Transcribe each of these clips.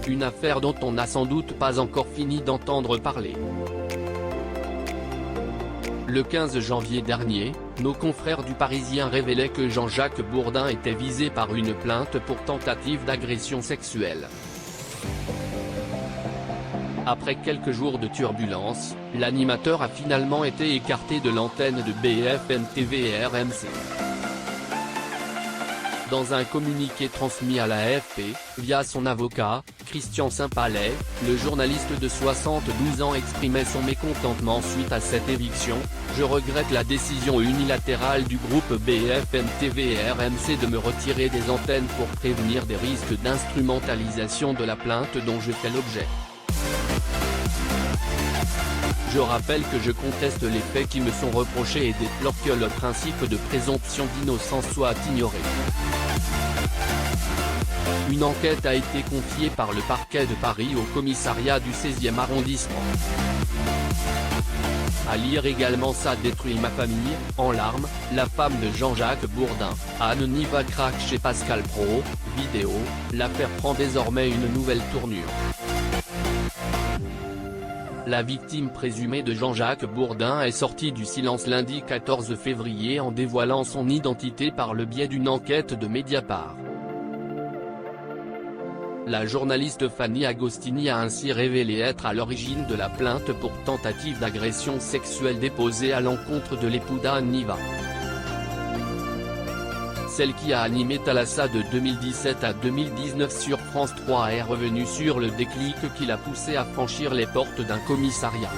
une affaire dont on n'a sans doute pas encore fini d'entendre parler. Le 15 janvier dernier, nos confrères du Parisien révélaient que Jean-Jacques Bourdin était visé par une plainte pour tentative d'agression sexuelle. Après quelques jours de turbulences, l'animateur a finalement été écarté de l'antenne de BFM TV et RMC. Dans un communiqué transmis à la AFP, via son avocat, Christian Saint-Palais, le journaliste de 72 ans exprimait son mécontentement suite à cette éviction. « Je regrette la décision unilatérale du groupe BFM TV et RMC de me retirer des antennes pour prévenir des risques d'instrumentalisation de la plainte dont je fais l'objet. Je rappelle que je conteste les faits qui me sont reprochés et déplore que le principe de présomption d'innocence soit ignoré. » Une enquête a été confiée par le parquet de Paris au commissariat du 16e arrondissement. À lire également Ça détruit ma famille, en larmes, la femme de Jean-Jacques Bourdin, Anne Niva craque chez Pascal Praud, vidéo, l'affaire prend désormais une nouvelle tournure. La victime présumée de Jean-Jacques Bourdin est sortie du silence lundi 14 février en dévoilant son identité par le biais d'une enquête de Mediapart. La journaliste Fanny Agostini a ainsi révélé être à l'origine de la plainte pour tentative d'agression sexuelle déposée à l'encontre de l'époux d'Anne Niva. Celle qui a animé Thalassa de 2017 à 2019 sur France 3 est revenue sur le déclic qui l'a poussée à franchir les portes d'un commissariat.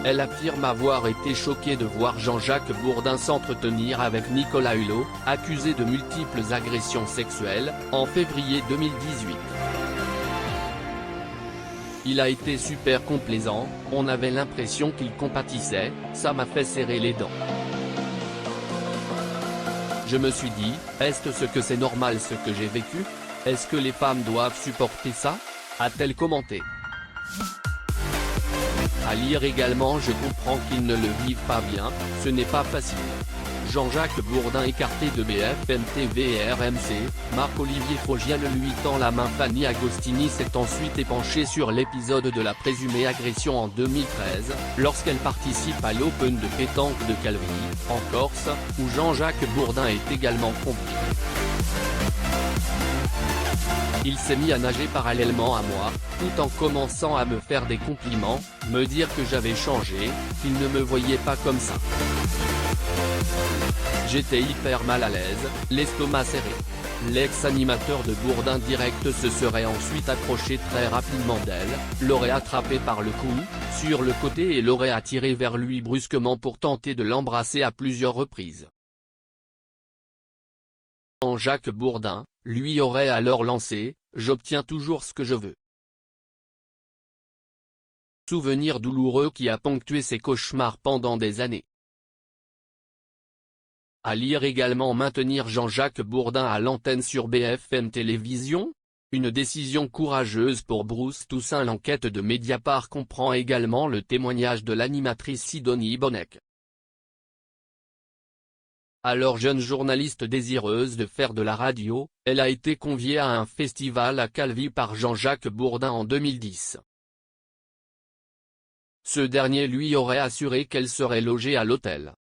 Elle affirme avoir été choquée de voir Jean-Jacques Bourdin s'entretenir avec Nicolas Hulot, accusé de multiples agressions sexuelles, en février 2018. Il a été super complaisant, on avait l'impression qu'il compatissait, ça m'a fait serrer les dents. Je me suis dit, est-ce que c'est normal ce que j'ai vécu? Est-ce que les femmes doivent supporter ça? A-t-elle commenté. À lire également Je comprends qu'ils ne le vivent pas bien, ce n'est pas facile. Jean-Jacques Bourdin écarté de BFM TV et RMC, Marc-Olivier Fogiel lui tend la main. Fanny Agostini s'est ensuite épanchée sur l'épisode de la présumée agression en 2013, lorsqu'elle participe à l'Open de pétanque de Calvi, en Corse, où Jean-Jacques Bourdin est également compris. Il s'est mis à nager parallèlement à moi, tout en commençant à me faire des compliments, me dire que j'avais changé, qu'il ne me voyait pas comme ça. J'étais hyper mal à l'aise, l'estomac serré. L'ex-animateur de Bourdin Direct se serait ensuite approché très rapidement d'elle, l'aurait attrapée par le cou, sur le côté et l'aurait attirée vers lui brusquement pour tenter de l'embrasser à plusieurs reprises. Jean-Jacques Bourdin, lui aurait alors lancé « J'obtiens toujours ce que je veux ». Souvenir douloureux qui a ponctué ses cauchemars pendant des années. À lire également Maintenir Jean-Jacques Bourdin à l'antenne sur BFM Télévision? Une décision courageuse pour Bruce Toussaint. L'enquête de Mediapart comprend également le témoignage de l'animatrice Sidonie Bonnec. Alors jeune journaliste désireuse de faire de la radio, elle a été conviée à un festival à Calvi par Jean-Jacques Bourdin en 2010. Ce dernier lui aurait assuré qu'elle serait logée à l'hôtel.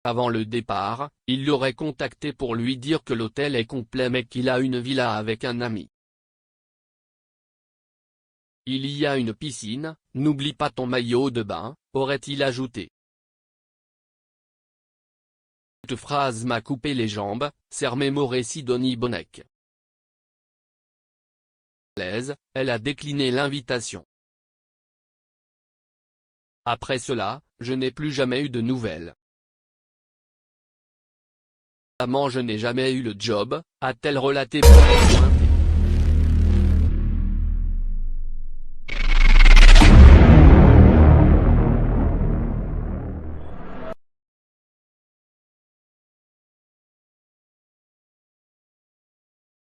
Avant le départ, il l'aurait contacté pour lui dire que l'hôtel est complet mais qu'il a une villa avec un ami. Il y a une piscine, n'oublie pas ton maillot de bain, aurait-il ajouté. Cette phrase m'a coupé les jambes, s'est remémoré Sidonie Bonnec. Elle a décliné l'invitation. Après cela, je n'ai plus jamais eu de nouvelles. Je n'ai jamais eu le job, a-t-elle relaté.